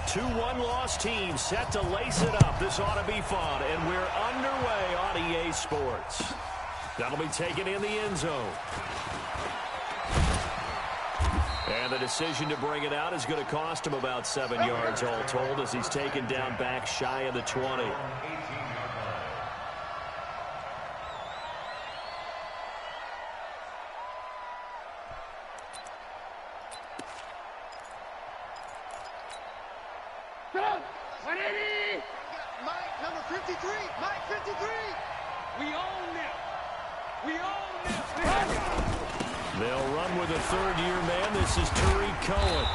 Two one-loss teams set to lace it up. This ought to be fun, and we're underway on EA Sports. That'll be taken in the end zone. And the decision to bring it out is going to cost him about 7 yards all told as he's taken down back shy of the 20. Mike, number 53. Mike, 53. We own them. We own them. They'll run with a third-year man. This is Tariq Cohen.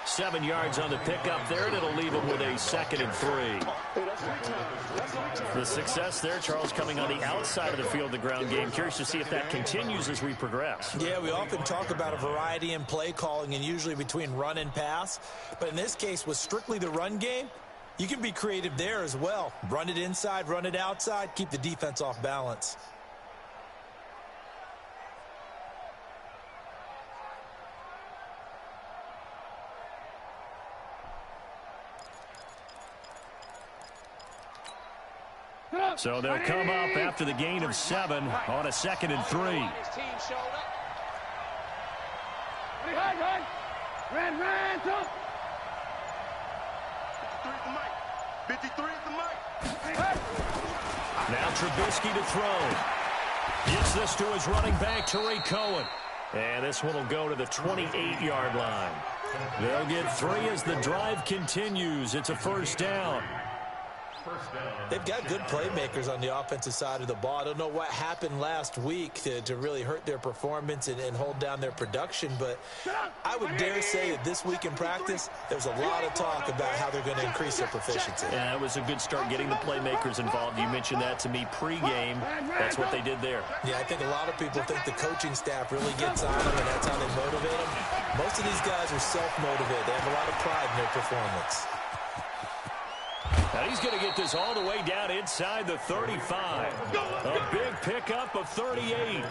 7 yards on the pickup there, and it'll leave him with a 2nd and 3. The success there, Charles, coming on the outside of the field, the ground game. Curious to see if that continues as we progress. Yeah, we often talk about a variety in play calling and usually between run and pass. But in this case, with strictly the run game, you can be creative there as well. Run it inside, run it outside, keep the defense off balance. So they'll come up after the gain of 7 on a 2nd and 3. Now Trubisky to throw. Gets this to his running back, Tariq Cohen. And this one will go to the 28-yard line. They'll get 3 as the drive continues. It's a first down. They've got good playmakers on the offensive side of the ball. I don't know what happened last week to really hurt their performance and hold down their production, but I would dare say that this week in practice, there's a lot of talk about how they're going to increase their proficiency. Yeah, it was a good start getting the playmakers involved. You mentioned that to me pregame. That's what they did there. Yeah, I think a lot of people think the coaching staff really gets on them, and that's how they motivate them. Most of these guys are self-motivated. They have a lot of pride in their performance. Now he's going to get this all the way down inside the 35. A big pickup of 38.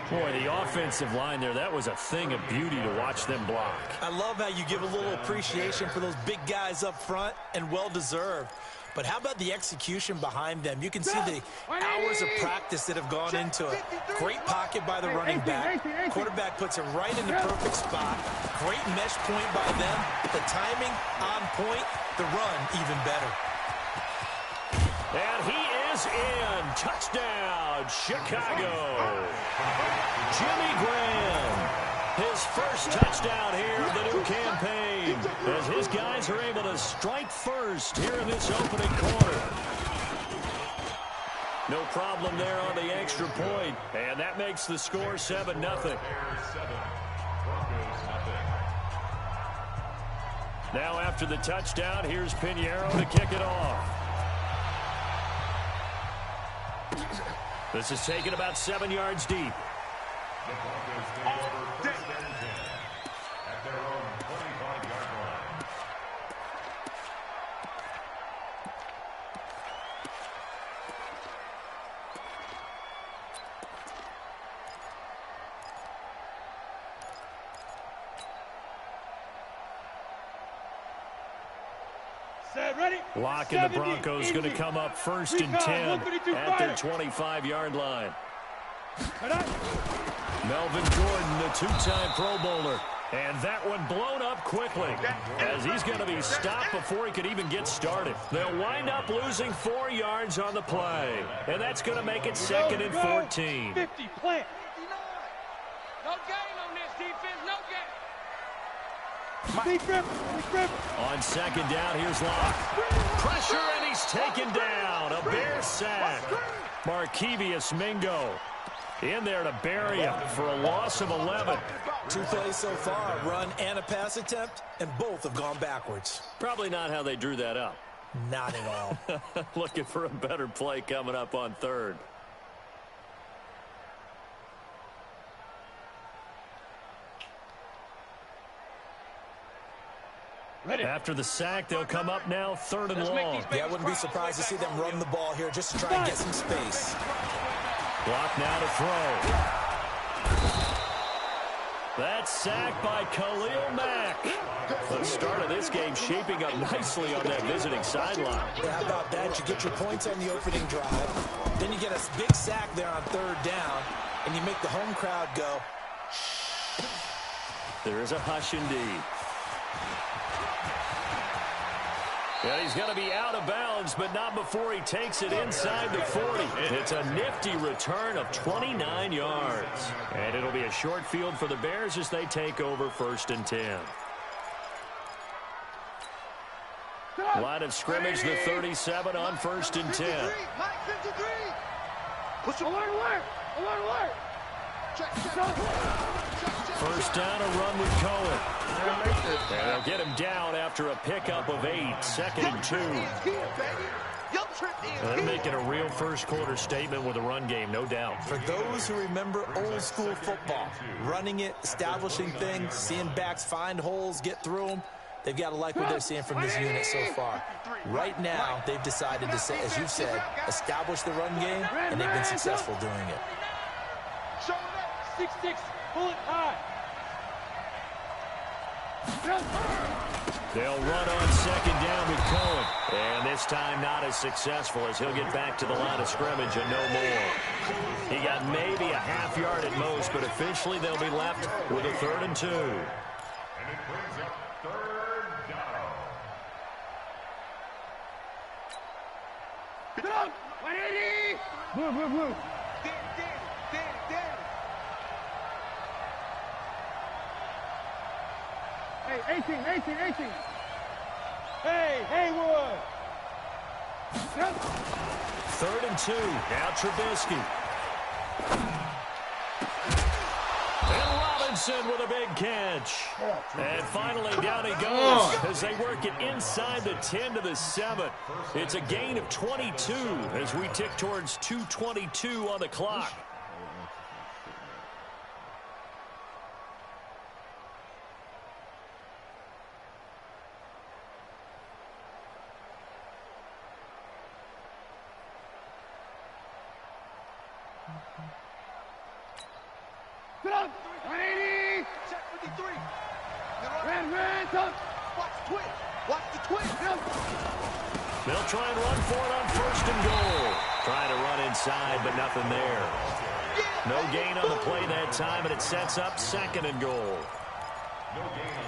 Boy, the offensive line there, that was a thing of beauty to watch them block. I love how you give a little appreciation for those big guys up front, and well-deserved. But how about the execution behind them? You can see the hours of practice that have gone into it. Great pocket by the running back. Quarterback puts it right in the perfect spot. Great mesh point by them. The timing on point. The run even better. And he is in. Touchdown, Chicago. Jimmy Graham. His first touchdown here of the new campaign as his guys are able to strike first here in this opening quarter. No problem there on the extra point, and that makes the score 7-0. Now after the touchdown, here's Pinheiro to kick it off. This is taken about 7 yards deep. At their own 25-yard line. Lock and the Broncos going to come up 1st and 10 at their 25-yard line. Melvin Gordon, the 2-time Pro Bowler. And that one blown up quickly as he's going to be stopped before he could even get started. They'll wind up losing 4 yards on the play. And that's going to make it 2nd and 14. 50, plant. No gain on this defense, no gain. On 2nd down, here's Locke. Pressure, and he's taken down. A Bear sack. Markevious Mingo in there to bury him for a loss of 11. 2 plays so far, a run and a pass attempt, and both have gone backwards. Probably not how they drew that up. Not at all. Looking for a better play coming up on 3rd. After the sack, they'll come up now 3rd and long. Yeah, I wouldn't be surprised to see them run the ball here just to try and get some space. Block now to throw. That's sacked by Khalil Mack. The start of this game shaping up nicely on that visiting sideline. Yeah, how about that? You get your points on the opening drive. Then you get a big sack there on third down, and you make the home crowd go. There is a hush indeed. And he's going to be out of bounds, but not before he takes it inside the 40. It's a nifty return of 29 yards. And it'll be a short field for the Bears as they take over 1st and 10. Line of scrimmage, the 37 on 1st and 10. Push alert, alert! Alert, alert! First down, a run with Cohen. And they'll get him down after a pickup of 8, 2nd and 2. They're making a real first-quarter statement with a run game, no doubt. For those who remember old-school football, running it, establishing things, seeing backs find holes, get through them, they've got to like what they're seeing from this unit so far. Right now, they've decided to, say, as you've said, establish the run game, and they've been successful doing it. 6-6, pull it high. They'll run on 2nd down with Cohen. And this time not as successful as he'll get back to the line of scrimmage and no more. He got maybe a half yard at most, but officially they'll be left with a 3rd and 2. And it brings up 3rd down. Get up! 180! Move, move, move. Danny. Hey, 18. Hey, Haywood. 3rd and 2. Now Trubisky. And Robinson with a big catch. And finally down he goes as they work it inside the 10 to the 7. It's a gain of 22 as we tick towards 2:22 on the clock. Get up! 180! Check 53. Red, up. Watch the twin. They'll try and run for it on 1st and goal. Trying to run inside, but nothing there. No gain on the play that time, and it sets up 2nd and goal.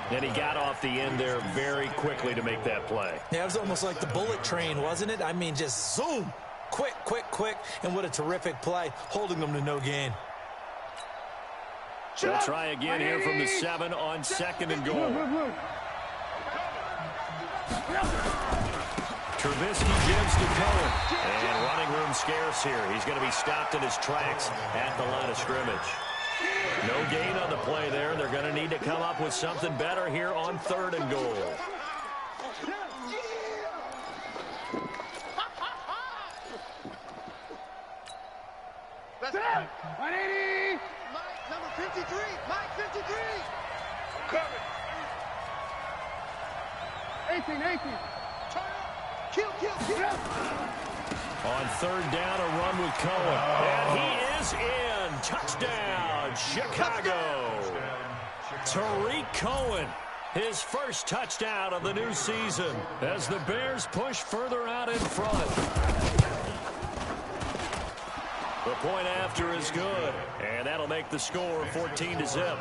And he got off the end there very quickly to make that play. Yeah, it was almost like the bullet train, wasn't it? I mean, just zoom. Quick, and what a terrific play, holding them to no gain. They'll try again here from the 7 on 2nd and goal. Trubisky gives to Cohen. And running room scarce here. He's going to be stopped in his tracks at the line of scrimmage. No gain on the play there. They're going to need to come up with something better here on 3rd and goal. Let's go. 180. Mike, number 53. Mike, 53. Cover. 18. Turn up. Kill. On 3rd down, a run with Cohen. And he is in. Touchdown, Chicago. Tariq Cohen, his first touchdown of the new season as the Bears push further out in front. The point after is good, and that'll make the score 14-0.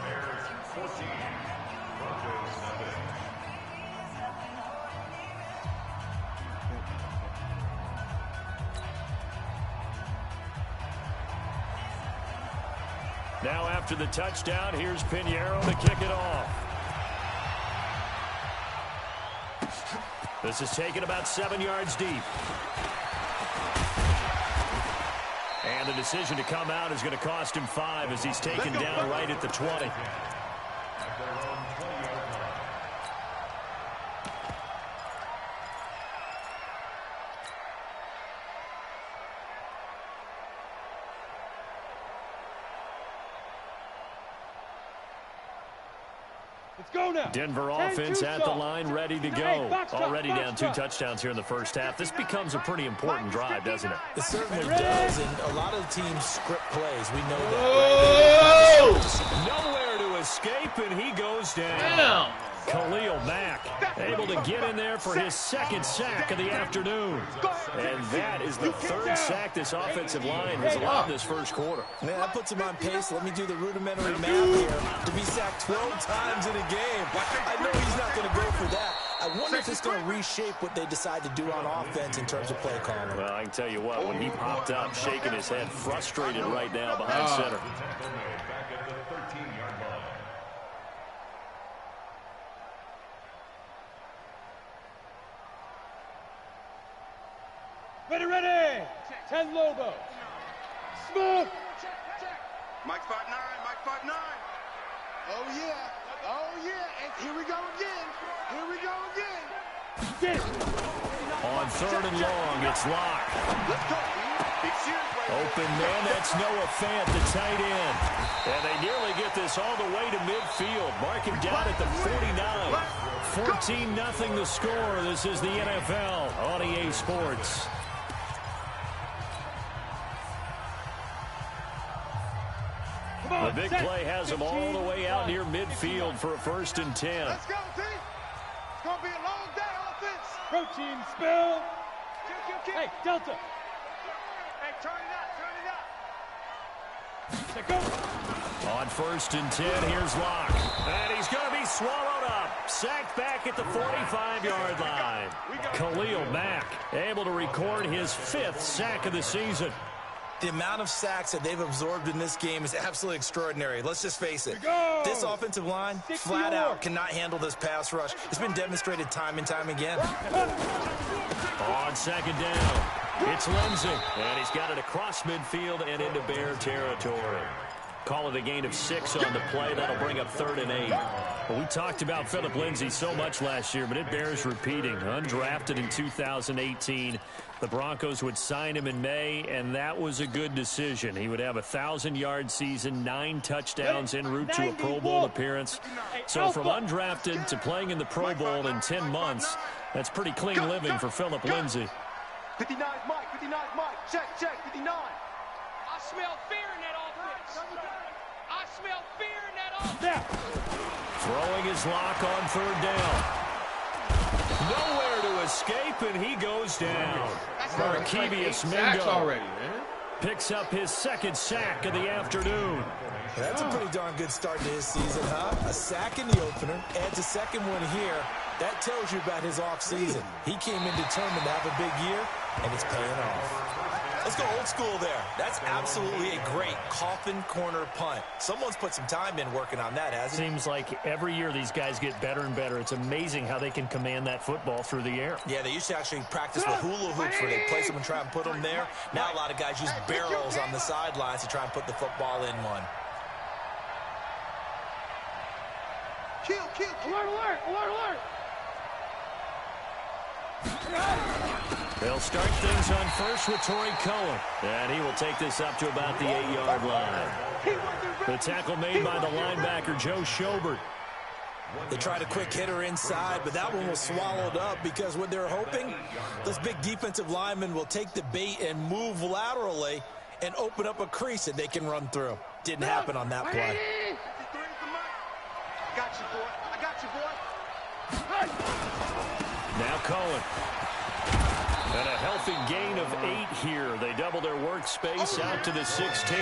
Now after the touchdown, here's Pinheiro to kick it off. This is taken about 7 yards deep. And the decision to come out is going to cost him 5 as he's taken down right at the 20. Let's go now. Denver offense at the line, ready to go. Already down 2 touchdowns here in the first half. This becomes a pretty important drive, doesn't it? It certainly does, and a lot of teams script plays. We know that. Right? Nowhere to escape, and he goes down. Damn. Khalil Mack able to get in there for his second sack of the afternoon. And that is the third sack this offensive line has allowed this first quarter. Man, that puts him on pace. Let me do the rudimentary math here. To be sacked 12 times in a game. I know he's not going to go for that. I wonder if it's going to reshape what they decide to do on offense in terms of play calling. Well, I can tell you what, when he popped up, shaking his head, frustrated right now behind center. Back at the 13-yard line. Ready. 10 logo. Smooth. Mike 5'9", Mike 5'9". Oh, yeah. And here we go again. On third and long, it's Locke. Let's go. Big series right here. Open man, that's Noah Fant, the tight end. And they nearly get this all the way to midfield. Mark him down at the 49. 14-0 the score. This is the NFL on EA Sports. The big play has him all the way out near midfield for a 1st and 10. Let's go, team. It's going to be a long day, offense. Protein spill. Hey, Delta. Hey, turn it up. On 1st and 10, here's Locke. And he's going to be swallowed up. Sacked back at the 45-yard line. Khalil Mack able to record his 5th sack of the season. The amount of sacks that they've absorbed in this game is absolutely extraordinary. Let's just face it. This offensive line, flat out, cannot handle this pass rush. It's been demonstrated time and time again. On 2nd down, it's Lindsey. And he's got it across midfield and into Bear territory. Call it a gain of 6 on the play. That'll bring up 3rd and 8. Well, we talked about Phillip Lindsay so much last year, but it bears repeating. Undrafted in 2018. The Broncos would sign him in May, and that was a good decision. He would have a 1,000-yard season, 9 touchdowns en route to a Pro Bowl appearance. So from undrafted to playing in the Pro Bowl in 10 months, that's pretty clean living for Phillip Lindsay. 59 Mike, 59 Mike. Check, 59. I smell fear in that offense. I smell fear in that offense. Throwing his Lock on 3rd down. Nowhere to escape, and he goes down. Markevius Mingo already, man. picks up his 2nd sack of the afternoon. That's a pretty darn good start to his season, huh? A sack in the opener, adds a 2nd one here. That tells you about his offseason. He came in determined to have a big year, and it's paying off. Let's go old school there. That's absolutely a great coffin corner punt. Someone's put some time in working on that, hasn't he? Seems like every year these guys get better and better. It's amazing how they can command that football through the air. Yeah, they used to actually practice with hula hoops where they place them and try and put them there. Now a lot of guys use barrels on the sidelines to try and put the football in one. Kill. Alert. They'll start things on first with Torrey Cohen. And he will take this up to about the 8-yard line. The tackle made by the linebacker, Joe Schobert. They tried a quick hitter inside, but that one was swallowed up because what they're hoping, those big defensive linemen will take the bait and move laterally and open up a crease that they can run through. Didn't happen on that play. I got you, boy. Now Cohen. And a healthy gain of 8 here. They double their workspace out to the 16.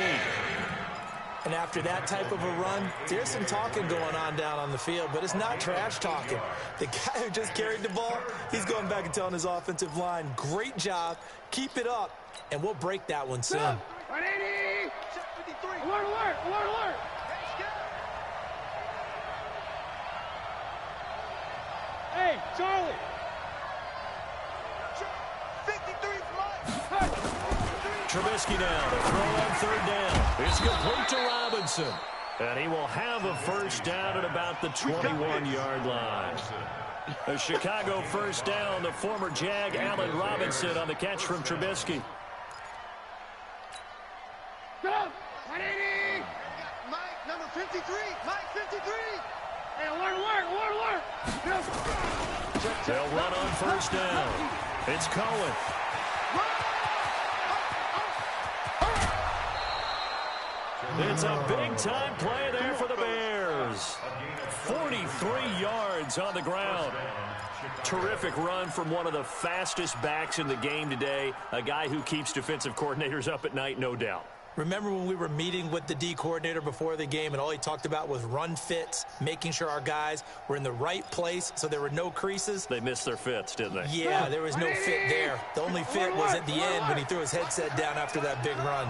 And after that type of a run, there's some talking going on down on the field, but it's not trash talking. The guy who just carried the ball, he's going back and telling his offensive line, great job, keep it up, and we'll break that one soon. 180. Alert. Hey, Charlie. 53 Mike. Trubisky now to throw on 3rd down. It's complete to Robinson. And he will have a first down at about the 21-yard line. A Chicago first down. The former Jag, Allen Robinson, on the catch from Trubisky. Go. 180. Mike, number 53. Mike, 53. Hey, alert. They'll run on first down. It's Cohen. It's a big-time play there for the Bears. 33 yards on the ground. Terrific run from one of the fastest backs in the game today, a guy who keeps defensive coordinators up at night, no doubt. Remember when we were meeting with the D coordinator before the game and all he talked about was run fits, making sure our guys were in the right place so there were no creases? They missed their fits, didn't they? Yeah, there was no fit there. The only fit was at the end when he threw his headset down after that big run.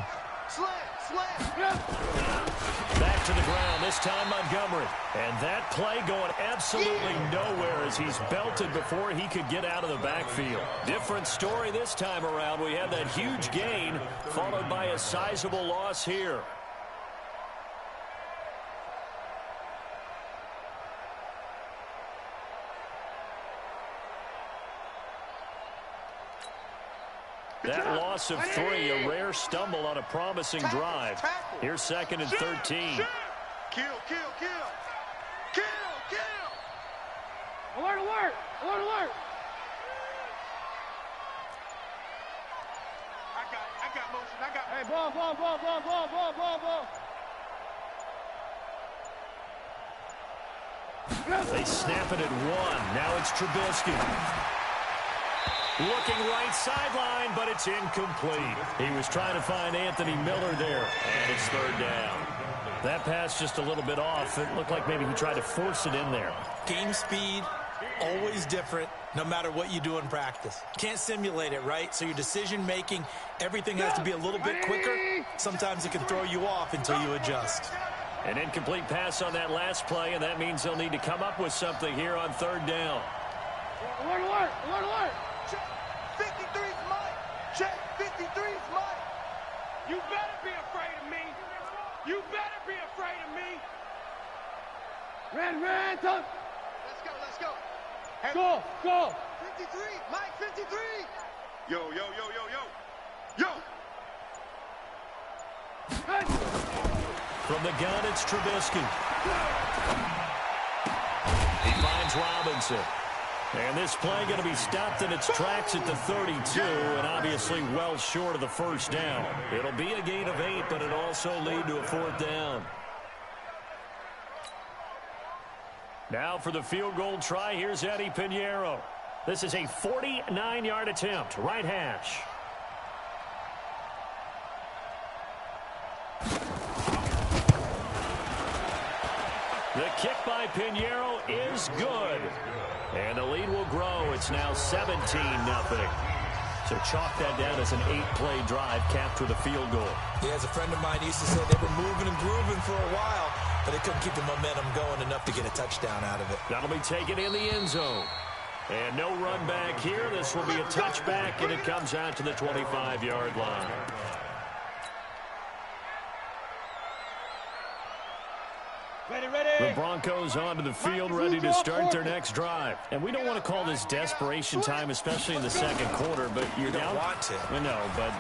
Back to the ground, this time Montgomery. And that play going absolutely nowhere as he's belted before he could get out of the backfield. Different story this time around. We had that huge gain followed by a sizable loss here. That loss of 3, a rare stumble on a promising drive. Here's 2nd and 13. Kill, kill, kill. Kill, kill. Alert, alert, alert, alert. I got motion. Hey, ball. They snap it at 1. Now it's Trubisky. Looking right sideline, but it's incomplete. He was trying to find Anthony Miller there, and it's 3rd down. That pass just a little bit off. It looked like maybe he tried to force it in there. Game speed, always different, no matter what you do in practice. Can't simulate it, right? So your decision-making, everything has to be a little bit quicker. Sometimes it can throw you off until you adjust. An incomplete pass on that last play, and that means they'll need to come up with something here on 3rd down. Alert, alert, alert, alert. 53's mine. Check, 53's mine. You better be afraid of me. You better be afraid of me. Ran, touch. Let's go. Go. 53, Mike, 53. Yo. Hey. From the gun, it's Trubisky. He finds Robinson. And this play going to be stopped in its tracks at the 32, and obviously well short of the 1st down. It'll be a gain of 8, but it'll also lead to a 4th down. Now for the field goal try, here's Eddie Pinheiro. This is a 49-yard attempt, right hash. The kick by Pinheiro is good. And the lead will grow. It's now 17-0. So chalk that down as an 8-play drive capped with a field goal. Yeah, as a friend of mine used to say, they were moving and grooving for a while, but they couldn't keep the momentum going enough to get a touchdown out of it. That'll be taken in the end zone. And no run back here. This will be a touchback, and it comes out to the 25-yard line. The Broncos onto the field, ready to start their next drive. And we don't want to call this desperation time, especially in the 2nd quarter, but you're down. You don't want to. I know, but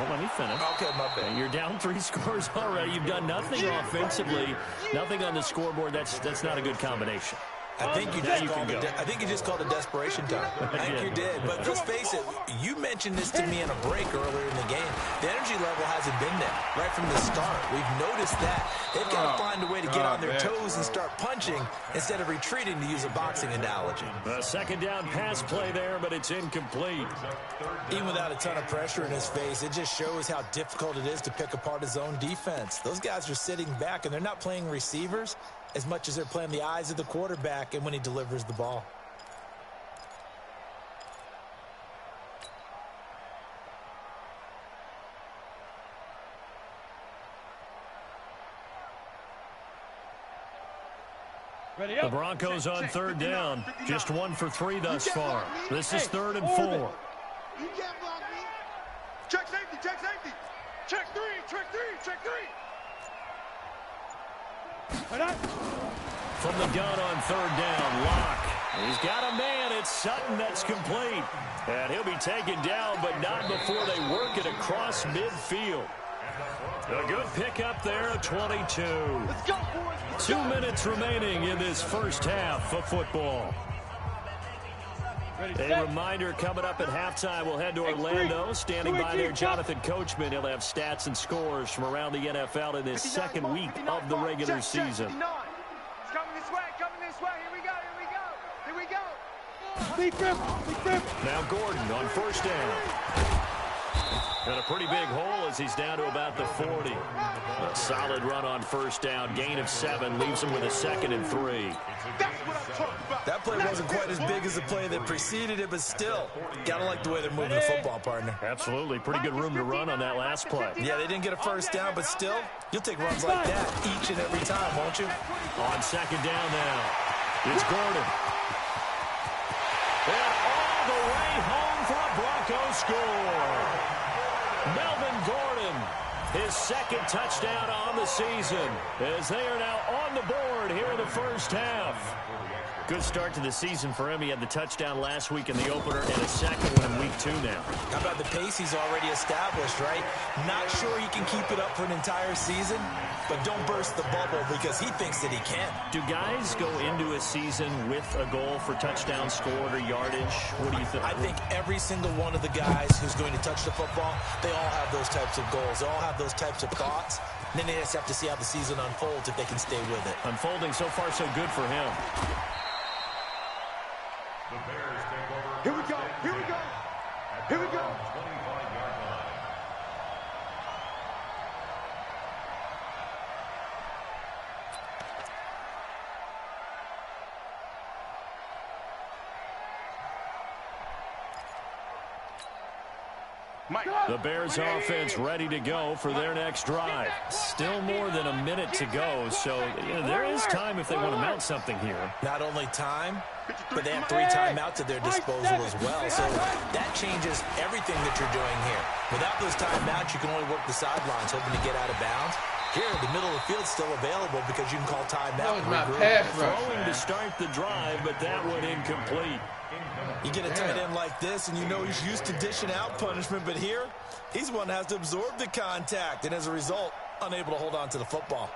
let me finish. Okay, my bad. You're down 3 scores already. You've done nothing offensively, nothing on the scoreboard. That's not a good combination. I think you just called it desperation time. I think you did. But let's face it, you mentioned this to me in a break earlier in the game. The energy level hasn't been there right from the start. We've noticed that. They've got to find a way to get on their toes and start punching instead of retreating, to use a boxing analogy. A 2nd down pass play there, but it's incomplete. Even without a ton of pressure in his face, it just shows how difficult it is to pick apart his own defense. Those guys are sitting back, and they're not playing receivers as much as they're playing the eyes of the quarterback and when he delivers the ball. The Broncos on 3rd down. Just 1 for 3 thus far. This is 3rd and 4. You can't block me. Check safety. Check 3. From the gun on 3rd down, Locke. He's got a man. It's Sutton that's complete. And he'll be taken down, but not before they work it across midfield. A good pickup there, 22. Let's go, boys. 2 minutes remaining in this 1st half of football. A reminder coming up at halftime, we'll head to Orlando. Standing by there, Jonathan Coachman. He'll have stats and scores from around the NFL in this 2nd week of the regular season. It's coming this way, this way. Here we go. Here we go. Here we go. Big grip. Big grip. Now Gordon on first down. And a pretty big hole as he's down to about the 40. A solid run on first down. Gain of 7 leaves him with a 2nd and 3. That's what I'm talking about. That play wasn't quite as big as the play that preceded it, but still, gotta like the way they're moving the football, partner. Absolutely. Pretty good room to run on that last play. Yeah, they didn't get a first down, but still, you'll take runs like that each and every time, won't you? On second down now, it's Gordon. And all the way home for a Broncos score. Melvin Gordon, his 2nd touchdown on the season, as they are now on the board here in the first half. Good start to the season for him. He had the touchdown last week in the opener and a 2nd one in week 2 now. How about the pace he's already established, right? Not sure he can keep it up for an entire season, but don't burst the bubble because he thinks that he can. Do guys go into a season with a goal for touchdown scored or yardage? What do you think? I think every single one of the guys who's going to touch the football, they all have those types of goals. They all have those types of thoughts. And then they just have to see how the season unfolds if they can stay with it. Unfolding so far so good for him. The Bears take over. Here we go. Here we go. Here we go. 25-yard line. The Bears offense ready to go for their next drive. Still more than a minute to go, so there is time if they want to mount something here. Not only time, but they have 3 timeouts at their disposal as well. So that changes everything that you're doing here. Without those timeouts, you can only work the sidelines, hoping to get out of bounds. Here, the middle of the field's still available because you can call timeout. Throwing to start the drive, but that one incomplete. You get a tight end like this, and you know he's used to dishing out punishment, but here, he's the one that has to absorb the contact, and as a result, unable to hold on to the football.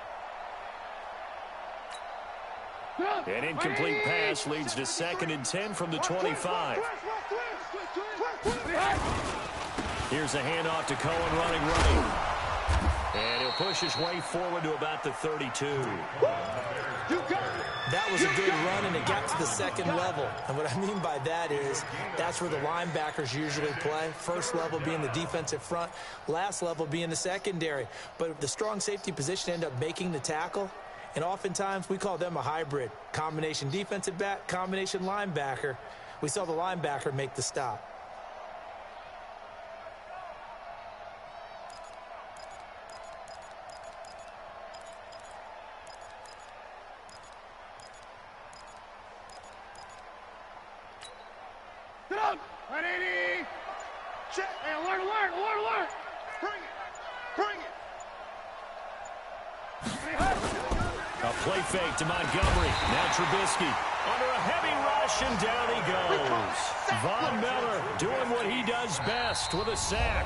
An incomplete pass leads to 2nd and 10 from the 25. Here's a handoff to Cohen running. And he'll push his way forward to about the 32. That was a good run, and it got to the 2nd level. And what I mean by that is that's where the linebackers usually play. First level being the defensive front, last level being the secondary. But the strong safety position ended up making the tackle. And oftentimes we call them a hybrid. Combination defensive back, combination linebacker. We saw the linebacker make the stop. Get up. 180. Check. Hey, alert. Bring it. A play fake to Montgomery. Now Trubisky under a heavy rush, and down he goes. Von Miller doing what he does best with a sack.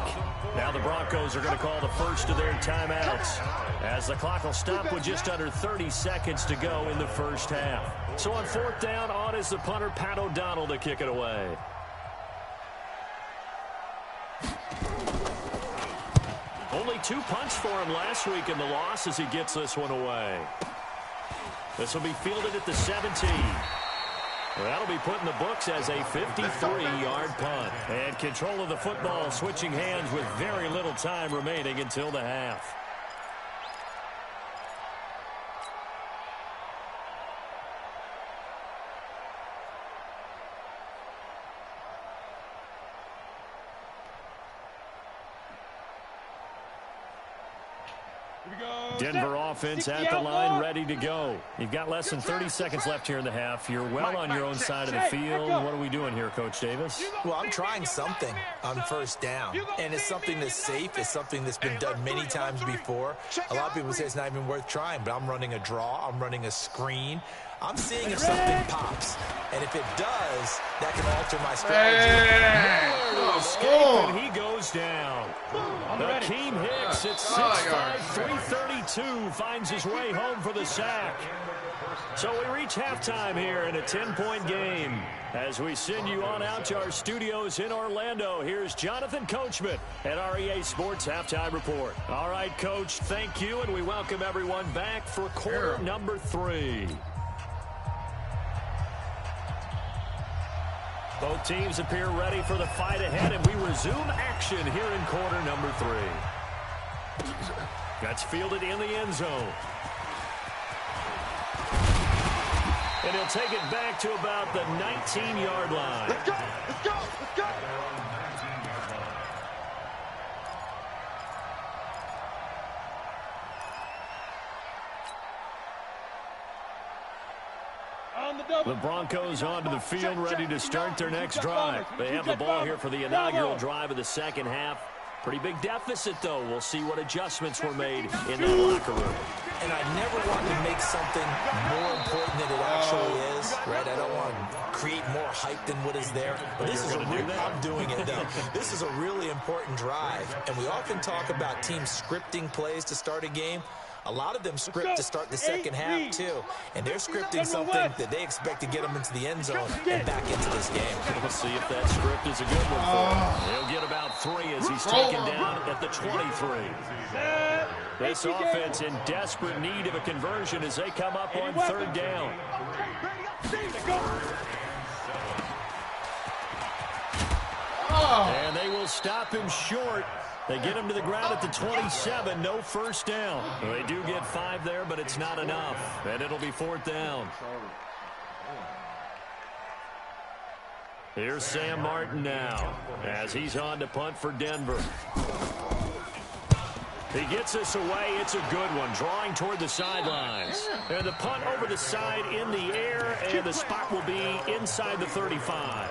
Now the Broncos are going to call the first of their timeouts, as the clock will stop with just under 30 seconds to go in the first half. So on 4th down, on is the punter, Pat O'Donnell, to kick it away. Only 2 punts for him last week in the loss as he gets this one away. This will be fielded at the 17. That'll be put in the books as a 53-yard punt. And control of the football switching hands with very little time remaining until the half. Denver offense at the line, ready to go. You've got less than 30 seconds left here in the half. You're well on your own side of the field. What are we doing here, Coach Davis? Well, I'm trying something on first down, and it's something that's safe. It's something that's been done many times before. A lot of people say it's not even worth trying, but I'm running a draw. I'm running a screen. I'm seeing if something pops, and if it does, that can alter my strategy. Miller to escape, and he goes down. Akeem Hicks at 6'5", 332 finds his way home for the sack. So we reach halftime here in a 10-point game. As we send you on out to our studios in Orlando, here's Jonathan Coachman at our EA Sports Halftime Report. All right, Coach, thank you, and we welcome everyone back for quarter number 3. Both teams appear ready for the fight ahead, and we resume action here in quarter number 3. That's fielded in the end zone. And he'll take it back to about the 19-yard line. Let's go! Let's go! Let's go! The Broncos onto the field, ready to start their next drive. They have the ball here for the inaugural drive of the second half. Pretty big deficit, though. We'll see what adjustments were made in that locker room. And I never want to make something more important than it actually is, right? I don't want to create more hype than what is there. But this is I'm doing it, though. This is a really important drive. And we often talk about teams scripting plays to start a game. A lot of them script to start the second half, too. And they're scripting something that they expect to get them into the end zone and back into this game. We'll see if that script is a good one for him. He'll get about 3 as he's taken down at the 23. This offense in desperate need of a conversion as they come up on 3rd down. And they will stop him short. They get him to the ground at the 27, no first down. They do get 5 there, but it's not enough, and it'll be 4th down. Here's Sam Martin now as he's on to punt for Denver. He gets this away. It's a good one, drawing toward the sidelines. And the punt over the side in the air, and the spot will be inside the 35.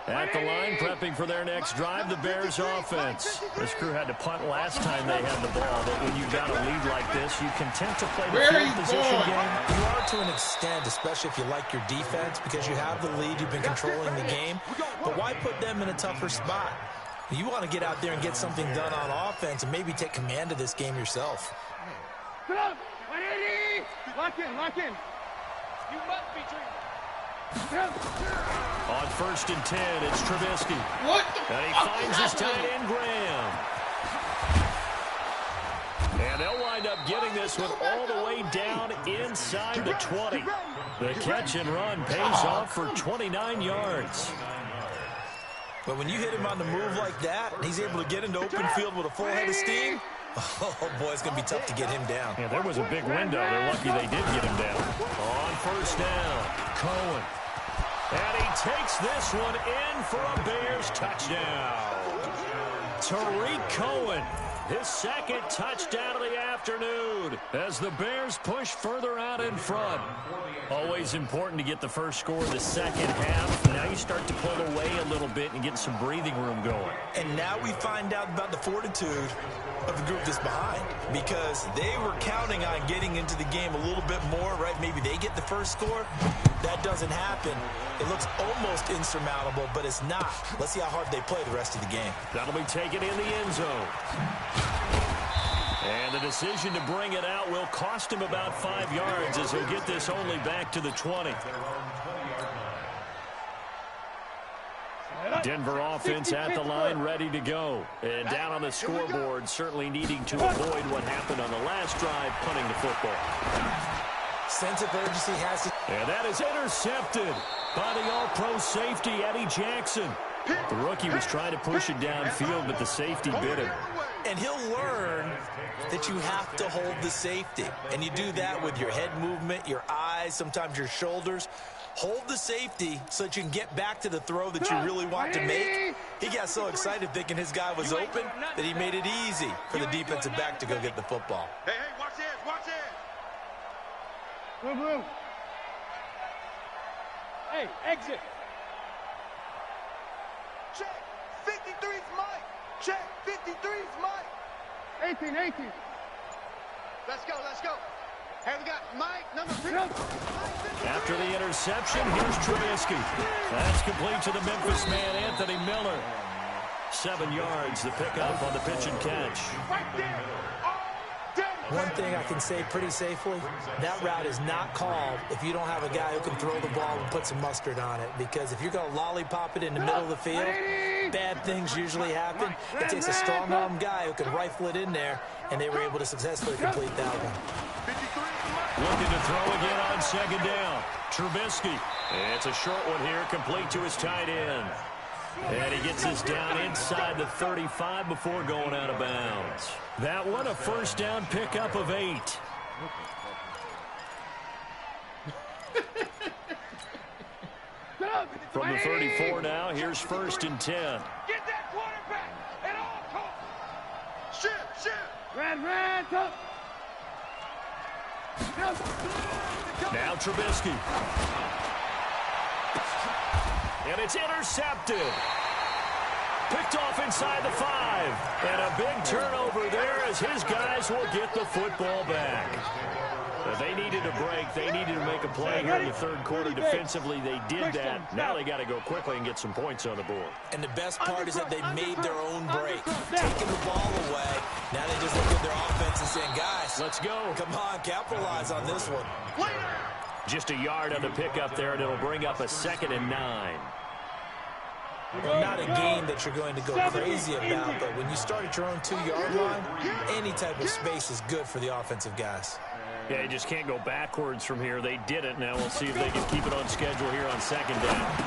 At the line, prepping for their next drive, the Bears offense. This crew had to punt last time they had the ball, but when you've got a lead like this, you content to play the field position game. You are to an extent, especially if you like your defense, because you have the lead, you've been controlling the game. But why put them in a tougher spot? You want to get out there and get something done on offense and maybe take command of this game yourself. Lock in, lock in. You must be dreaming. On 1st and 10, it's Trubisky. And he finds his tight end, Graham. And they'll wind up getting this one all the way down inside the 20. The catch and run pays off for 29 yards. But when you hit him on the move like that, he's able to get into open field with a full head of steam. Oh, boy, it's going to be tough to get him down. Yeah, there was a big window. They're lucky they did get him down. On 1st down, Cohen. And he takes this one in for a Bears touchdown. Tariq Cohen, his 2nd touchdown of the afternoon as the Bears push further out in front. Always important to get the first score of the second half. Now you start to pull away a little bit and get some breathing room going. And now we find out about the fortitude of the group that's behind, because they were counting on getting into the game a little bit more, right? Maybe they get the first score. That doesn't happen. It looks almost insurmountable, but it's not. Let's see how hard they play the rest of the game. That'll be taken in the end zone. And the decision to bring it out will cost him about 5 yards as he'll get this only back to the 20. Denver offense at the line, ready to go. And down on the scoreboard, certainly needing to avoid what happened on the last drive, punting the football. Sense of urgency has to... And that is intercepted by the all-pro safety, Eddie Jackson. The rookie was trying to push it downfield, but the safety bit him. And he'll learn that you have to hold the safety. And you do that with your head movement, your eyes, sometimes your shoulders. Hold the safety so that you can get back to the throw that you really want to make. He got so excited thinking his guy was open that he made it easy for the defensive back to go get the football. Hey, watch this, watch this. Blue. Hey, exit. Check, 53's Mike. Check, 53's Mike. 18. Let's go, let's go. Hey, we got Mike, number 3. After the interception, here's Trubisky. That's complete to the Memphis man, Anthony Miller. 7 yards, the pickup on the pitch and catch. Right there. One thing I can say pretty safely, that route is not called if you don't have a guy who can throw the ball and put some mustard on it. Because if you're going to lollipop it in the middle of the field, bad things usually happen. It takes a strong-arm guy who can rifle it in there, and they were able to successfully complete that one. Looking to throw again on second down. Trubisky. It's a short one here, complete to his tight end. And he gets this down inside the 35 before going out of bounds. That one, a first down pickup of 8. From the 34 now, here's 1st and 10. Get that quarterback at all costs. Shift. Red, up. Now Trubisky. And it's intercepted. Picked off inside the 5. And a big turnover there as his guys will get the football back. They needed a break. They needed to make a play here in the third quarter. Defensively, they did that. Now they got to go quickly and get some points on the board. And the best part is that they made their own break. Taking the ball away. Now they just look at their offense and saying, guys, let's go. Come on, capitalize on this one. Just a yard on the pickup there, and it'll bring up a 2nd and 9. Not a game that you're going to go crazy about, but when you start at your own 2-yard line, any type of space is good for the offensive guys. Yeah, you just can't go backwards from here. They did it. Now we'll see if they can keep it on schedule here on 2nd down.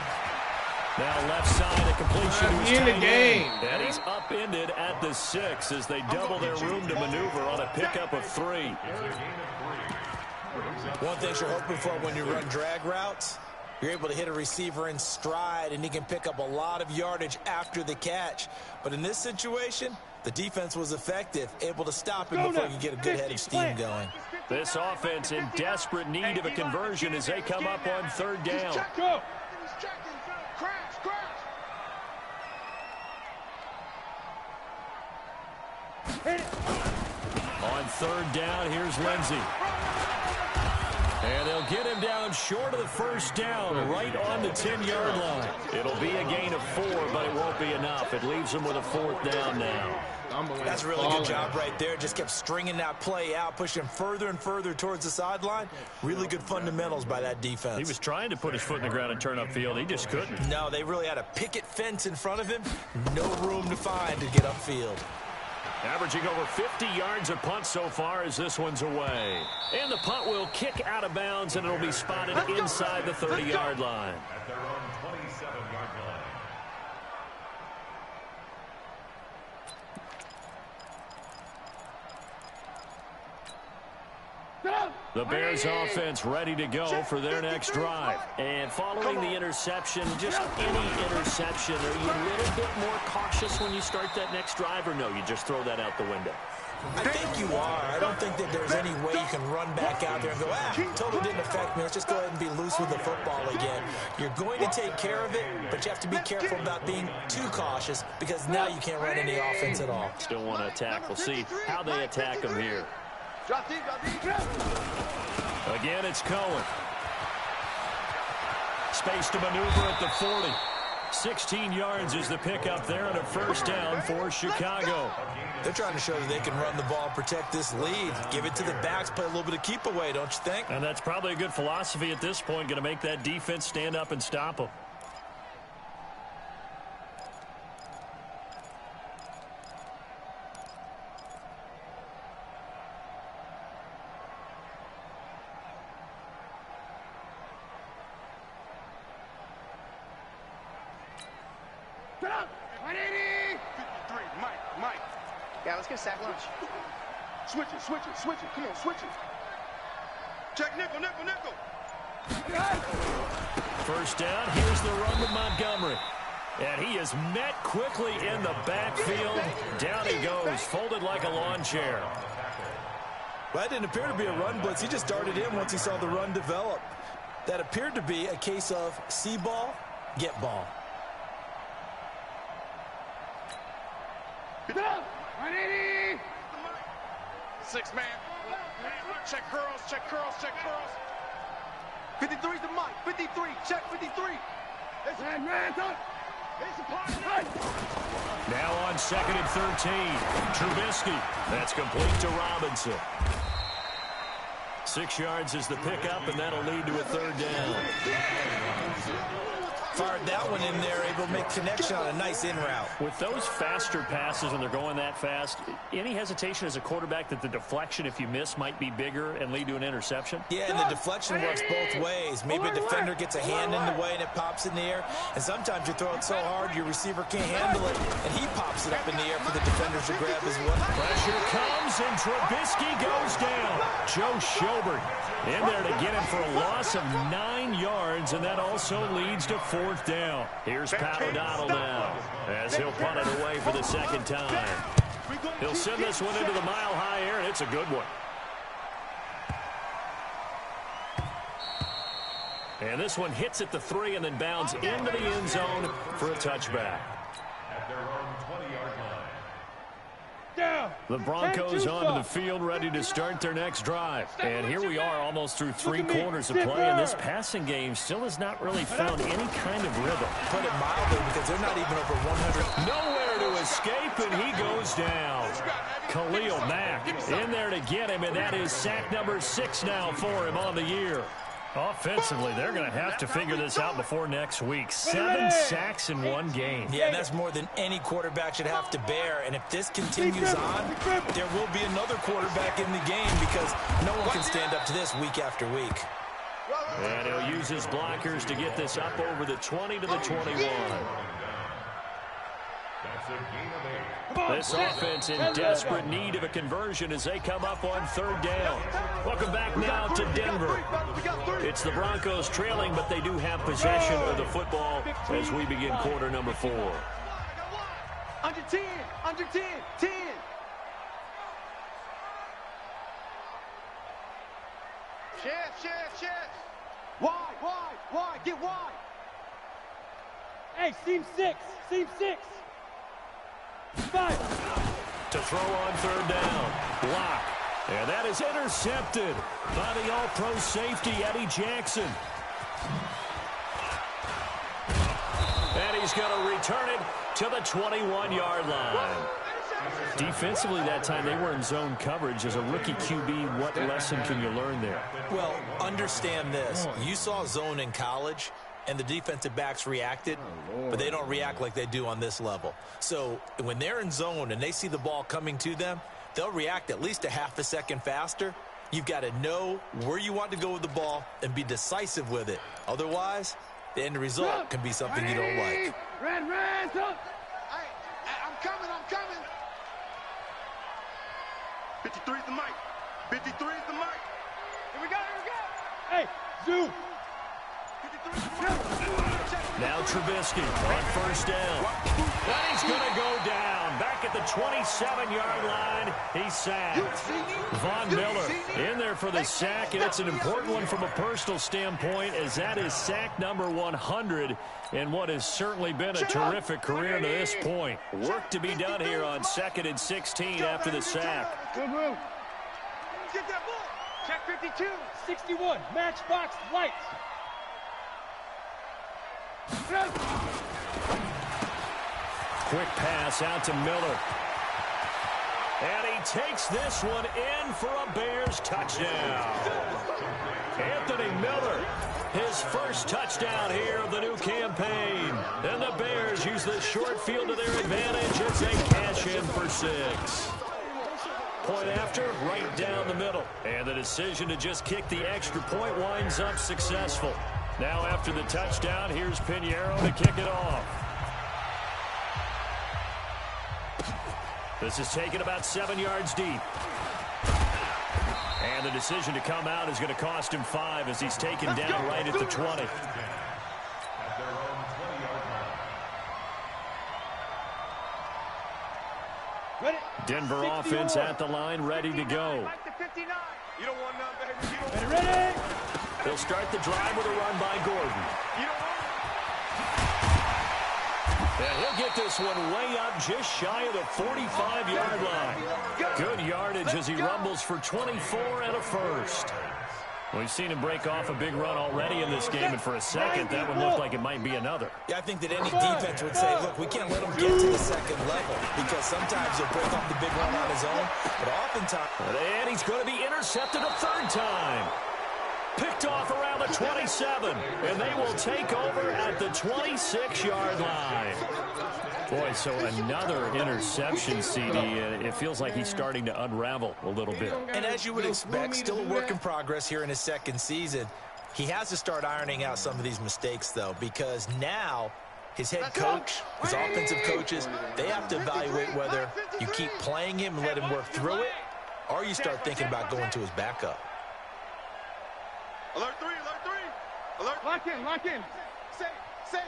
Now left side, a completion to his tight end. And he's upended at the 6 as they double their room to maneuver on a pickup of 3. One thing you're hoping for when you run drag routes, you're able to hit a receiver in stride, and he can pick up a lot of yardage after the catch. But in this situation, the defense was effective, able to stop him before he could get a good head of steam going. This offense in desperate need of a conversion as they come up on 3rd down. Go. On 3rd down, here's Lindsey. And they'll get him down short of the 1st down, right on the 10-yard line. It'll be a gain of 4, but it won't be enough. It leaves them with a 4th down now. That's a really good job right there. Just kept stringing that play out, pushing him further and further towards the sideline. Really good fundamentals by that defense. He was trying to put his foot in the ground and turn upfield. He just couldn't. No, they really had a picket fence in front of him. No room to find to get upfield. Averaging over 50 yards a punt so far as this one's away. And the punt will kick out of bounds, and it'll be spotted inside the 30-yard line. At their own 27-yard line. The Bears offense ready to go for their next drive. And following the interception, just any interception, are you a little bit more cautious when you start that next drive, or no, you just throw that out the window? I think you are. I don't think that there's any way you can run back out there and go, totally didn't affect me. Let's just go ahead and be loose with the football again. You're going to take care of it, but you have to be careful about being too cautious because now you can't run any offense at all. Still want to attack. We'll see how they attack them here. Again, it's Cohen. Space to maneuver at the 40. 16 yards is the pickup there and a 1st down for Chicago. They're trying to show that they can run the ball and protect this lead. Give it to the backs, play a little bit of keep away, don't you think? And that's probably a good philosophy at this point, going to make that defense stand up and stop them. Yeah, let's get a sack lunch. Switch it. Come on, switch it. Check nickel. 1st down, here's the run to Montgomery. And he is met quickly in the backfield. Down he goes, folded like a lawn chair. Well, that didn't appear to be a run blitz. He just darted in once he saw the run develop. That appeared to be a case of see ball, get ball. Six man. Check curls. 53's the mic. 53. Check 53. Now on 2nd and 13. Trubisky. That's complete to Robinson. 6 yards is the pickup, and that'll lead to a 3rd down. Fired that one in there, able to make connection on a nice in route. With those faster passes when they're going that fast, any hesitation as a quarterback that the deflection, if you miss, might be bigger and lead to an interception? Yeah, and the deflection works both ways. Maybe a defender gets a hand in the way and it pops in the air, and sometimes you throw it so hard your receiver can't handle it, and he pops it up in the air for the defenders to grab as well. Pressure comes, and Trubisky goes down. Joe Schobert in there to get him for a loss of 9 yards, and that also leads to 4th down. Here's Pat O'Donnell now, as he'll punt it away for the second time. He'll send this one into the mile-high air, and it's a good one. And this one hits at the 3 and then bounds into the end zone for a touchback. At their own 20-yard line. The Broncos onto the field, ready to start their next drive. And here we are, almost through 3 quarters of play, and this passing game still has not really found any kind of rhythm. Put it mildly, because they're not even over 100. Nowhere to escape, and he goes down. Khalil Mack in there to get him, and that is sack number 6 now for him on the year. Offensively, they're going to have to figure this out before next week. 7 sacks in 1 game. Yeah, that's more than any quarterback should have to bear. And if this continues on, there will be another quarterback in the game, because no one can stand up to this week after week. And he'll use his blockers to get this up over the 20 to the 21. That's a gain of 8. This offense in desperate need of a conversion as they come up on 3rd down. Welcome back now to Denver. It's the Broncos trailing, but they do have possession of the football as we begin quarter number 4. Under 10, under 10, 10. Chef. Wide, get wide. Hey, seam 6. 5. To throw on 3rd down. Block. And that is intercepted by the all-pro safety, Eddie Jackson. And he's going to return it to the 21-yard line. Defensively that time, they were in zone coverage. As a rookie QB, what lesson can you learn there? Well, understand this. You saw zone in college, and the defensive backs reacted, but they don't react like they do on this level. So when they're in zone and they see the ball coming to them, they'll react at least a half a second faster. You've got to know where you want to go with the ball and be decisive with it. Otherwise, the end result can be something you don't like. Red, up. I'm coming. 53 is the mic. 53 is the mic. Here we go. Hey, Zoo. Now Trubisky on 1st down. And he's going to go down. Back at the 27-yard line, he's sacked. Von Miller in there for the sack, and it's an important one from a personal standpoint, as that is sack number 100 in what has certainly been a terrific career to this point. Work to be done here on 2nd and 16 after the sack. Good move. Get that ball. Check 52. 61. Matchbox lights. Quick pass out to Miller. And he takes this one in for a Bears touchdown. Anthony Miller, his first touchdown here of the new campaign. And the Bears use the short field to their advantage as they cash in for 6. Point after, right down the middle. And the decision to just kick the extra point winds up successful. Now after the touchdown, here's Pinheiro to kick it off. This is taken about 7 yards deep. And the decision to come out is going to cost him 5 as he's taken down right at the 20. At their own 20-yard line. Denver offense at the line, ready to go. You don't want none, baby. Ready? They'll start the drive with a run by Gordon. You don't want And he'll get this one way up just shy of the 45-yard line. Good yardage as he rumbles for 24 and a first. We've seen him break off a big run already in this game, and for a second, that one looked like it might be another. Yeah, I think that any defense would say, look, we can't let him get to the second level, because sometimes he'll break off the big run on his own, but oftentimes... And he's going to be intercepted a 3rd time. Picked off around the 27, and they will take over at the 26-yard line. Boy, so another interception, CD. It feels like he's starting to unravel a little bit. And as you would expect, still a work in progress here in his second season. He has to start ironing out some of these mistakes, though, because now his head coach, his offensive coaches, they have to evaluate whether you keep playing him and let him work through it, or you start thinking about going to his backup. Alert 3, alert 3. Alert. Lock in. Safe.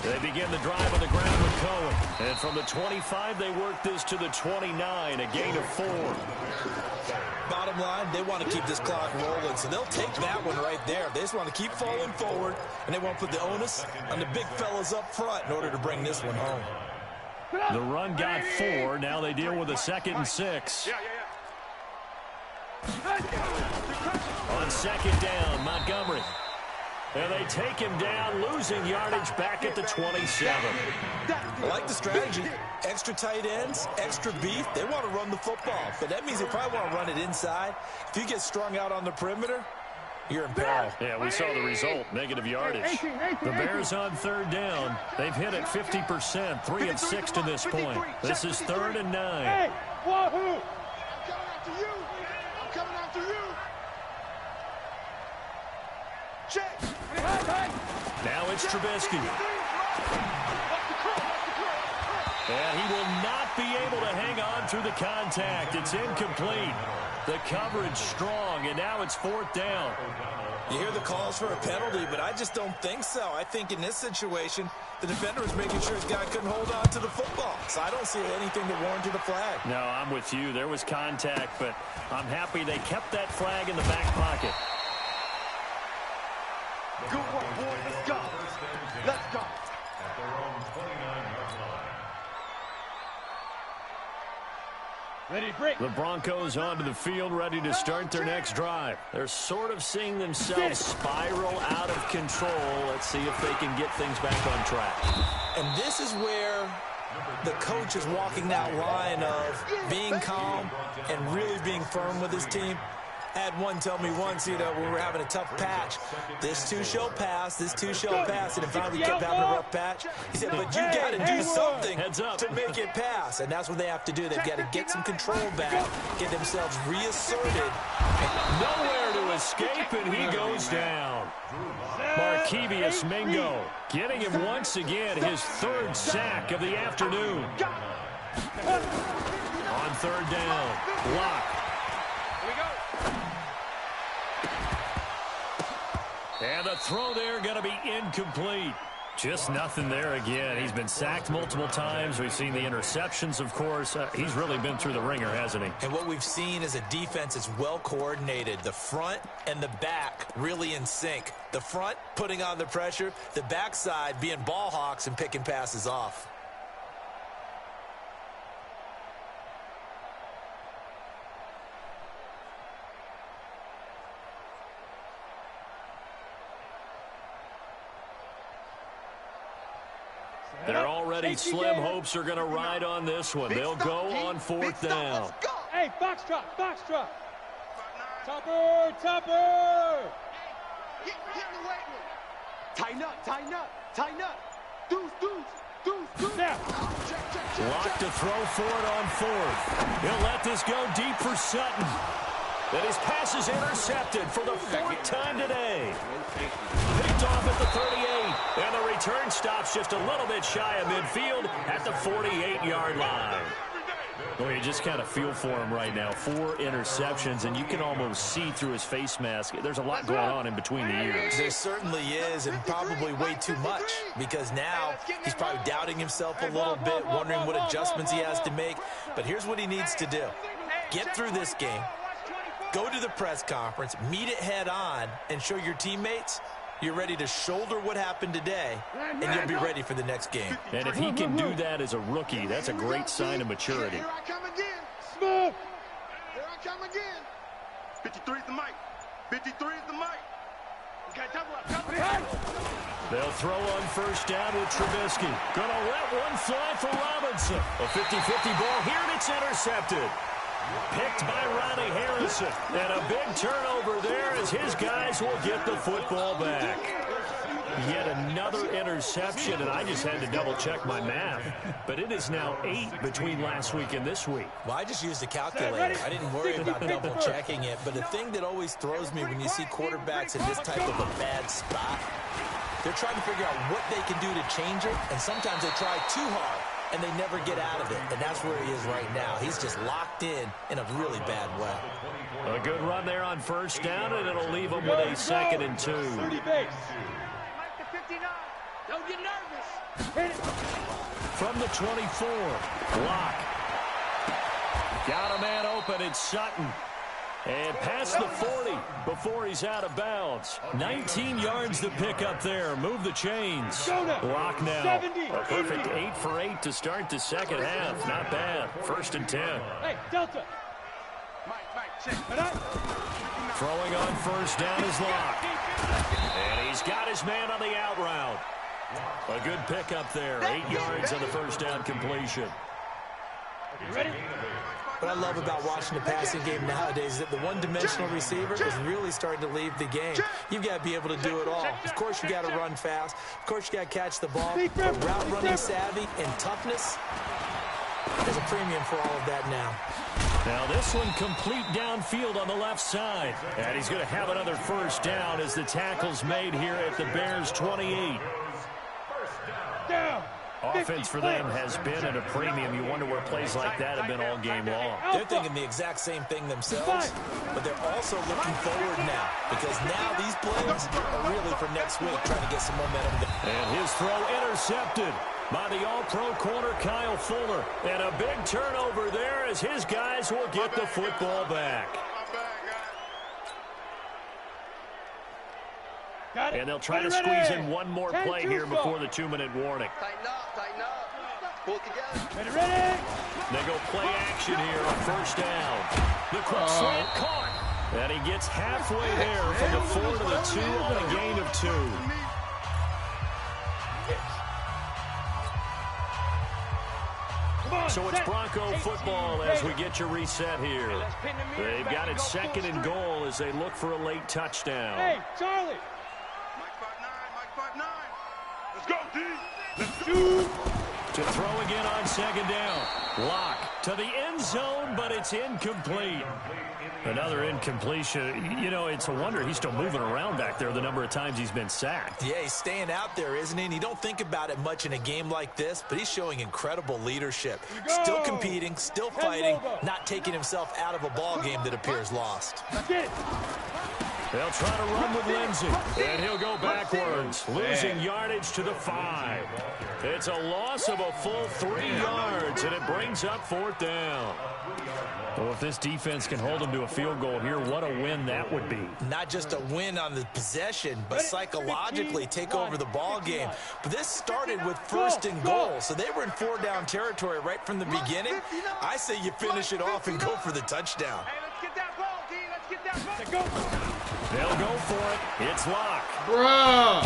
They begin the drive on the ground with Cohen. And from the 25, they work this to the 29, a gain of 4. Bottom line, they want to keep this clock rolling, so they'll take that one right there. They just want to keep falling forward, and they want to put the onus on the big fellas up front in order to bring this one home. The run got 4. Now they deal with a 2nd and 6. On 2nd down, Montgomery. And they take him down, losing yardage back at the 27. I like the strategy. Extra tight ends, extra beef. They want to run the football, but that means they probably want to run it inside. If you get strung out on the perimeter, you're in peril. Yeah, we saw the result, negative yardage. The Bears on 3rd down. They've hit it 50%, 3 of 6 to this point. This is 3rd and 9. Hey, wahoo! I'm coming after you. Check. Now it's Trubisky. And he will not be able to hang on through the contact. It's incomplete. The coverage strong, and now it's 4th down. You hear the calls for a penalty, but I just don't think so. I think in this situation, the defender is making sure his guy couldn't hold on to the football. So I don't see anything to warrant the flag. No, I'm with you. There was contact, but I'm happy they kept that flag in the back pocket. Good work, boy. Let's go. Let's go. At their own 29-yard line. Ready, break. The Broncos onto the field, ready to start their next drive. They're sort of seeing themselves spiral out of control. Let's see if they can get things back on track. And this is where the coach is walking that line of being calm and really being firm with his team. I had one tell me once, when we were having a tough patch, this too shall pass, and it finally kept having a rough patch. He said, but you got to do something to make it pass, and that's what they have to do. They've got to get some control back, get themselves reasserted. Nowhere to escape, and he goes down. Markevius Mingo getting him once again, his 3rd sack of the afternoon. On 3rd down, block. And the throw there going to be incomplete. Just nothing there again. He's been sacked multiple times. We've seen the interceptions, of course. He's really been through the ringer, hasn't he? And what we've seen is a defense that's well coordinated. The front and the back really in sync. The front putting on the pressure. The backside being ball hawks and picking passes off. They're already slim hopes are going to ride on this one. They'll go on 4th down. Hey, box truck. Topper. Get in the weight room. Tighten up. Deuce. Now. Lock to throw for it on 4th. He'll let this go deep for Sutton. And his pass is intercepted for the 4th time today. Picked off at the 38. And the return stops just a little bit shy of midfield at the 48-yard line. Well, you just kind of feel for him right now. 4 interceptions, and you can almost see through his face mask. There's a lot going on in between the ears. There certainly is, and probably way too much, because now he's probably doubting himself a little bit, wondering what adjustments he has to make. But here's what he needs to do. Get through this game, go to the press conference, meet it head on, and show your teammates you're ready to shoulder what happened today, and you'll be ready for the next game. And if he can do that as a rookie, that's a great sign of maturity. Here I come again. Smooth. Here I come again. 53 is the mic. 53 is the mic. Okay, double up. They'll throw on 1st down with Trubisky. Gonna let one fly for Robinson. A 50-50 ball here, and it's intercepted. Picked by Ronnie Harrison. And a big turnover there as his guys will get the football back. Yet another interception, and I just had to double-check my math. But it is now 8 between last week and this week. Well, I just used a calculator. I didn't worry about double-checking it. But the thing that always throws me when you see quarterbacks in this type of a bad spot, they're trying to figure out what they can do to change it, and sometimes they try too hard, and they never get out of it. And that's where he is right now. He's just locked in a really bad way. A good run there on first down, and it'll leave him with a 2nd and 2. 30 base. Don't get nervous. From the 24, Block. Got a man open, it's Sutton. And past the 40 before he's out of bounds. 19 yards to pick up there. Move the chains. Block now. A perfect 8 for 8 to start the second half. Not bad. 1st and 10. Hey, Delta. Throwing on first down is Locke. And he's got his man on the out route. A good pickup there. 8 yards on the first down completion. You ready? What I love about watching the passing game nowadays is that the one-dimensional receiver is really starting to leave the game. You've got to be able to do it all. Of course, you got to run fast. Of course, you got to catch the ball. But route running savvy and toughness, there's a premium for all of that now. Now this one complete downfield on the left side. And he's going to have another first down as the tackle's made here at the Bears' 28. Down. Offense for them has been at a premium. You wonder where plays like that have been all game long. They're thinking the exact same thing themselves, but they're also looking forward now because now these plays are really for next week, trying to get some momentum. And his throw intercepted by the all-pro corner Kyle Fuller. And a big turnover there as his guys will get the football back. And they'll try to squeeze in one more play here before the 2-minute warning. Tighten up. Pull it together. Ready? They go play action here on first down. The quick slant caught. And he gets halfway there from the 4 to the 2 on a gain of 2. So it's Bronco football as we get your reset here. They've got it 2nd and goal as they look for a late touchdown. Hey, Charlie. Mike 5'9". Let's go, D. Let's do. To throw again on 2nd down. Lock to the end zone, but it's incomplete. Another incompletion. You know, it's a wonder he's still moving around back there the number of times he's been sacked. Yeah, he's staying out there, isn't he? And you don't think about it much in a game like this, but he's showing incredible leadership. Still competing, still fighting, not taking himself out of a ball game that appears lost. They'll try to run with Lindsey, and he'll go backwards, losing yardage to the 5. It's a loss of a full 3 yards, and it brings up 4th down. Well, if this defense can hold them to a field goal here, what a win that would be. Not just a win on the possession, but psychologically take over the ball game. But this started with 1st and goal, so they were in 4-down territory right from the beginning. I say you finish it off and go for the touchdown. Hey, let's get that ball, D. Let's get that ball. They'll go for it. It's Locke. Bruh.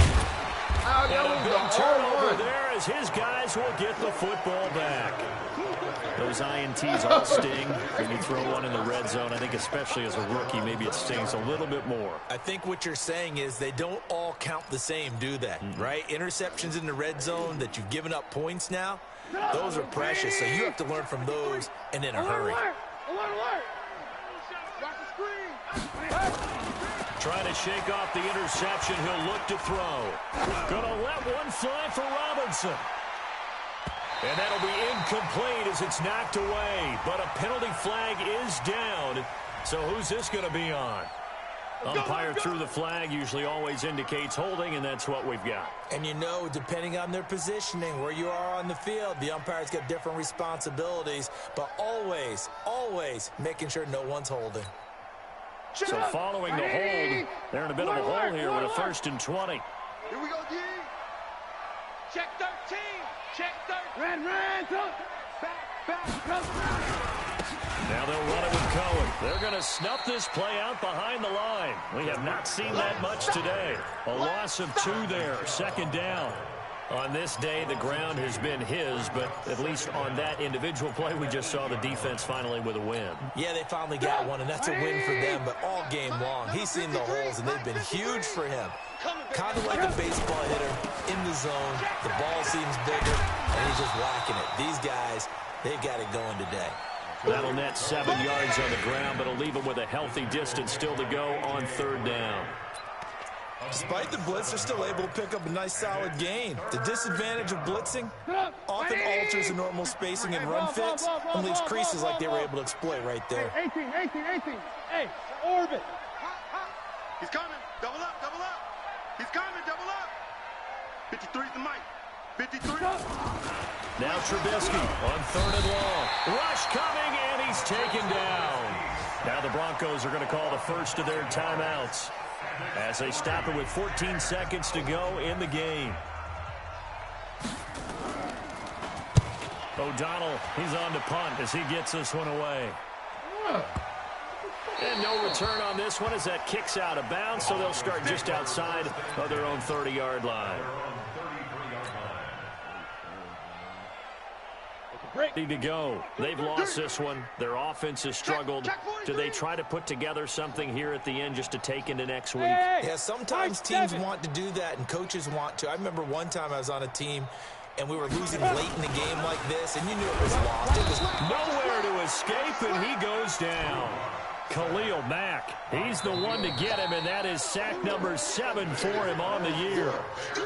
And a big turnover there as his guys will get the football back. Those INTs all sting when you throw one in the red zone. I think especially as a rookie, maybe it stings a little bit more. I think what you're saying is they don't all count the same, do they? Right? Interceptions in the red zone that you've given up points now, those are precious. So you have to learn from those and in a hurry. Trying to shake off the interception. He'll look to throw. Gonna let one fly for Robinson. And that'll be incomplete as it's knocked away. But a penalty flag is down. So who's this going to be on? Umpire threw the flag, usually always indicates holding, and that's what we've got. And you know, depending on their positioning, where you are on the field, the umpire's got different responsibilities. But always, always making sure no one's holding. So following the hold, they're in a bit of a hole here with a 1st and 20. Here we go, D. Check 13. Check 13. Ran. Back. Now they'll run it with Cohen. They're going to snuff this play out behind the line. We have not seen that much today. A loss of 2 there. 2nd down. On this day, the ground has been his, but at least on that individual play, we just saw the defense finally with a win. Yeah, they finally got one, and that's a win for them, but all game long, he's seen the holes, and they've been huge for him. Kind of like a baseball hitter in the zone. The ball seems bigger, and he's just whacking it. These guys, they've got it going today. That'll net 7 yards on the ground, but it'll leave him with a healthy distance still to go on 3rd down. Despite the blitz, they're still able to pick up a nice solid gain. The disadvantage of blitzing often alters the normal spacing and run fits and leaves creases like they were able to exploit right there. 18. Hey, orbit. He's coming. Double up. He's coming. Double up. 53's the mic. 53. Now Trubisky on 3rd and long. Rush coming, and he's taken down. Now the Broncos are going to call the first of their timeouts as they stop it with 14 seconds to go in the game. O'Donnell, he's on to punt as he gets this one away. And no return on this one as that kicks out of bounds, so they'll start just outside of their own 30-yard line. Ready to go. They've lost this one. Their offense has struggled. Do they try to put together something here at the end just to take into next week? Yeah, sometimes teams want to do that and coaches want to. I remember one time I was on a team and we were losing late in the game like this, and you knew it was lost. It was nowhere to escape, and he goes down. Khalil Mack, he's the one to get him, and that is sack number 7 for him on the year.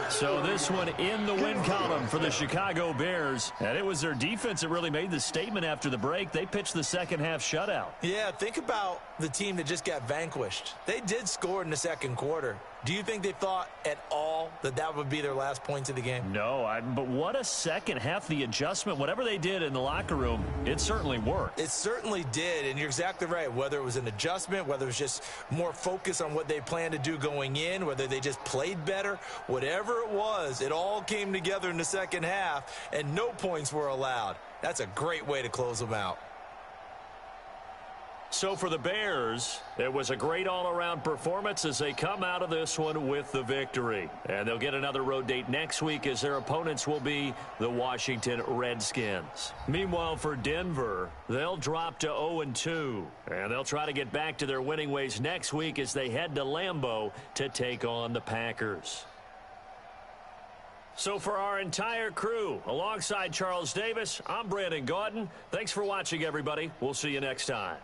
So this one in the win column for the Chicago Bears, and it was their defense that really made the statement after the break. They pitched the second-half shutout. Yeah, think about the team that just got vanquished. They did score in the second quarter. Do you think they thought at all that that would be their last points of the game? No, but what a second half. The adjustment, whatever they did in the locker room, it certainly worked. It certainly did, and you're exactly right. Whether it was an adjustment, whether it was just more focus on what they planned to do going in, whether they just played better, whatever it was, it all came together in the second half, and no points were allowed. That's a great way to close them out. So for the Bears, it was a great all-around performance as they come out of this one with the victory. And they'll get another road date next week as their opponents will be the Washington Redskins. Meanwhile, for Denver, they'll drop to 0-2. And they'll try to get back to their winning ways next week as they head to Lambeau to take on the Packers. So for our entire crew, alongside Charles Davis, I'm Brandon Gaudin. Thanks for watching, everybody. We'll see you next time.